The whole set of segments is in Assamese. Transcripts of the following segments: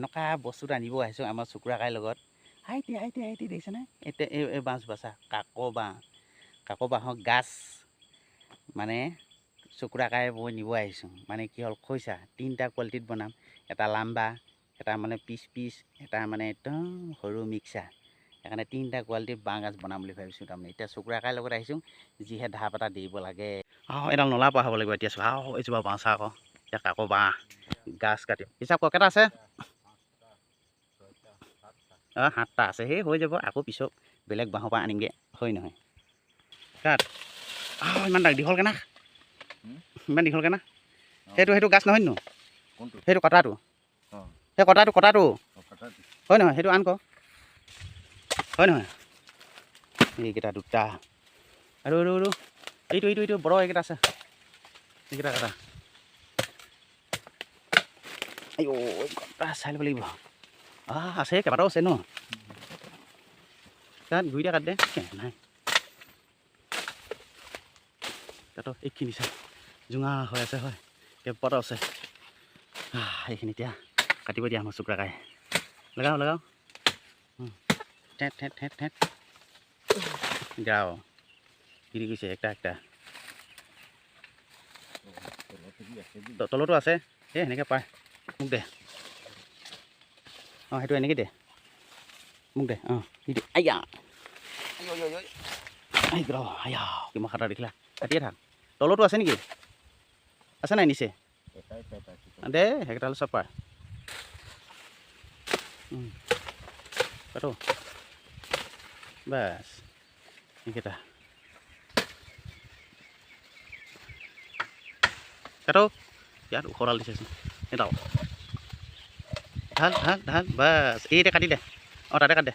এনেকুৱা বস্তুটো আনিব আহিছোঁ আমাৰ চুকুৰাকাইৰ লগত। হাইটি দেখিছেনে? এতিয়া এই বাঁহ বাচা কাক বাঁহৰ গাছ মানে চুকুৰাকাই বৈ নিব আহিছোঁ। মানে কি হ'ল খৈছা 3টা কোৱালিটিত বনাম, এটা লাম্বা, এটা মানে পিচ, এটা মানে একদম সৰু মিক্সাৰ। সেইকাৰণে 3টা কোৱালিটিৰ বাঁহ গাজ বনাম বুলি ভাবিছোঁ। তাৰমানে এতিয়া চুকুৰাকাইৰ লগত আহিছোঁ, যিহে ঢাপ এটা দিব লাগে। এডাল নলা পৰা হ'ব লাগিব এতিয়া। চোৱা এইজোপা বাঁহ চা আকৌ, এতিয়া কাকো বাঁহ গাছ কাটিম। হিচাপ ক কেইটা আছে? 7টা আছে। সেই হৈ যাব, আকৌ পিছত বেলেগ বাঁহৰ পৰা আনিমগৈ, হয় নহয়? কাট ইমান দীঘলকৈ না, ইমান দীঘলকৈ না। সেইটো গাছ নহয় নো? সেইটো কটাটো, সেই কটাটো হয় নহয়? সেইটো আন ক, হয় নহয়? এইকেইটা 2টা আৰু এইটো বড় এইকেইটা আছে, এইকেইটা কটা। আইঅ কটা চাই ল'ব লাগিব। আছে কেইবাটাও আছে ন? কাট গুৰিটা কাট দে, নাই তাতো এইখিনি চাই জোঙা হৈ আছে, হয় কেইবাটাও আছে। এইখিনি এতিয়া কাটিব দিয়া আমাৰ চুকুৰাকাই। লগাও ঠেট গাও গিৰি গৈছে একটা তলতো আছে। এই সেনেকৈ পায় মোক দে। সেইটো এনেকৈ দে মোক দে। দে আইয়া আইয়া কিমান খাটা দেখিলা? কাটিয়ে থাক। তলতো আছে নেকি? আছে নাই নিচে? দে সেইকেইটা চব পায়। কাটো বাছ এইকেইটা কাটো। ইয়াত ওখডাল দিছেচোন, এডাল ঢাল বাছ। এইতে কাটি দে, তাতে কাট দে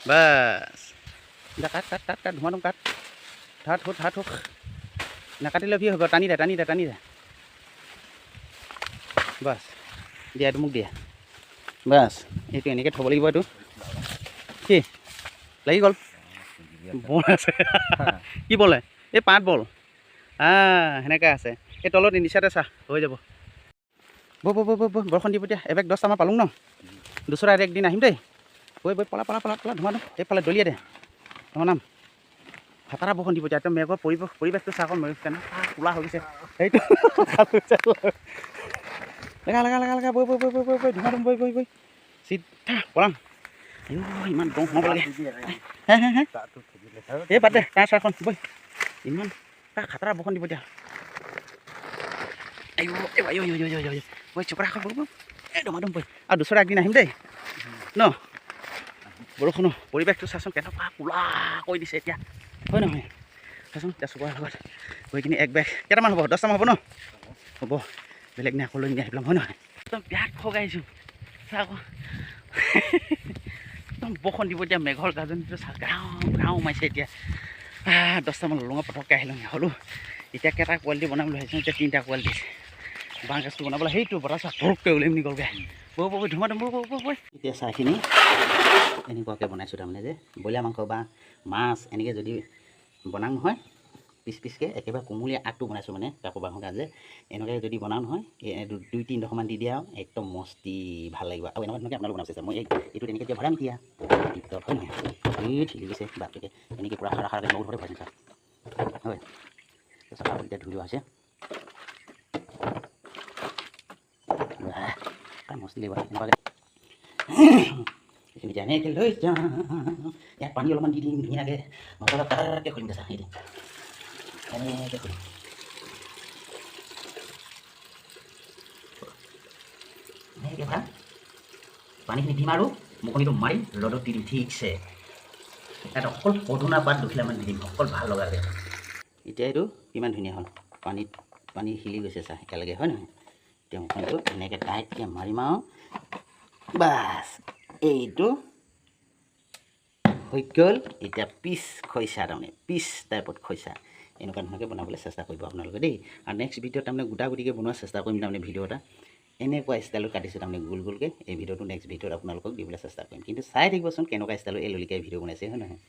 বাছ। এতিয়া কাট ধুমাধুম কাট। হাত হুক নাকাটিলে কি হ'ব? টানি দে বাছ। দিয়া এইটো মোক দিয়া বাছ। এইটো এনেকৈ থ'ব লাগিব। এইটো কি লাগি গ'ল? বল আছে কি বলে? এই পাত বল। সেনেকৈ আছে। এই তলত নিচাতে চা, হৈ যাব। বৰষুণ দিব এতিয়া। এবেগ 10টামান পালোঁ ন? 200 একদিন আহিম দেই। পলা ধুমাধুম। এইফালে দলিয়াই দে নাম হেপাৰা বৰষুণ দিব এতিয়া। একদম মেঘৰ পৰিৱেশটো চা আকৌ, মেঘ কেনেকুৱা কোলা হৈ গৈছে। সেইটো লগা বৈ ধুমাধুম বৈ চিধা পলাম। ইমান দম সোমাব লাগে। এই বাদ দে, তাৰ চাৰখন বৈ ইমান খাতৰা বৰষুণ দিব এতিয়া। চুকুৰাখন বৈ ধুমাধুম বৈ। আৰু 200 একদিন আহিম দেই ন? বৰষুণৰ পৰিৱেশটো চাচোন কেনেকুৱা কোলা কৰি দিছে এতিয়া, হয় নহয়? চাচোন এতিয়া চুকুৰাৰ লগত গৈ কিনি এক বেগ কেইটামান হ'ব? 10টামান হ'ব ন? হ'ব, বেলেগ দিনা আকৌ লৈ আহি পেলাম, হয় নহয়? একদম বিৰাট ভগাইছোঁ চা আকৌ। একদম বৰষুণ দিব এতিয়া। মেঘৰ গাজনিটো চা, গাওঁ মাৰিছে এতিয়া। 10টামান ললঙৰ পটককৈ আহিলোঁ হ'লো। এতিয়া কেইটা কোৱালিটি বনাম বুলি ভাবিছোঁ? এতিয়া 3টা কোৱালিটি বাঁহ গাজটো বনাবলৈ। সেইটো বতাহ চা ভৰককৈ ওলাই নিগলগৈ। বৈ ধুমাধুম বৈ। এতিয়া চাহখিনি এনেকুৱাকৈ বনাইছোঁ। তাৰমানে যে ব্ৰইলাৰ মাংস বা মাছ এনেকৈ যদি বনাওঁ নহয়, পিচকৈ একেবাৰে কোমলীয়া আগটো বনাইছোঁ। মানে কাকো বাঁহৰ গাজ যে এনেকৈ যদি বনাওঁ নহয়, 2-3 দি দিয়া আৰু একদম মস্তি ভাল লাগিব। আৰু এনেকৈ আপোনালোক বনাব চেষ্টা। মই এইটো তেনেকৈ এতিয়া ভৰাম এতিয়া ভিতৰত, হয় নহয়? এই ঠিলি গৈছে বাপটোকে এনেকৈ পূৰা খাৰাকৈ বহুত ধৰে ভৰাইছোঁ চা, হয় চাফা কৰি এতিয়া ধুই লোৱা হৈছে। মস্তি লাগিব এনেকুৱাকৈ। এতিয়া এনেকৈ লৈ যাম। ইয়াত পানী অলপমান দি দিম ধুনীয়াকৈ, মছলা তাৰকৈ খুলিম চা। এনেকৈ খুলিম। এনেকৈ ভাল পানীখিনি দিম আৰু মুখনিটো মাৰি ৰ'দত দি দিম ঠিকছে। ইয়াত অকল পদুনা পাত দুখিলামান দি দিম, অকল ভাল লগাকৈ। এতিয়া এইটো কিমান ধুনীয়া হ'ল। পানী হিলি গৈছে চা একেলগে, হয় নহয়? এতিয়া মুখনিটো এনেকৈ টাইটকৈ মাৰিম আৰু বাছ। এইটো হৈ গ'ল। এতিয়া পিচ খৰিচা, তাৰমানে পিচ টাইপত খৰিচা। এনেকুৱা ধৰণকৈ বনাবলৈ চেষ্টা কৰিব আপোনালোকে দেই। আৰু নেক্সট ভিডিঅ'ত তাৰমানে গোটাগুটিকৈ বনোৱাৰ চেষ্টা কৰিম। তাৰমানে ভিডিঅ' এটা এনেকুৱা ষ্টাইলত কাটিছোঁ, তাৰমানে গোলকৈ। এই ভিডিঅ'টো নেক্সট ভিডিঅ'ত আপোনালোকক দিবলৈ চেষ্টা কৰিম। কিন্তু চাই থাকিবচোন কেনেকুৱা ষ্টাইলত এই ললিকাই ভিডিঅ' বনাইছে, হয় নহয়?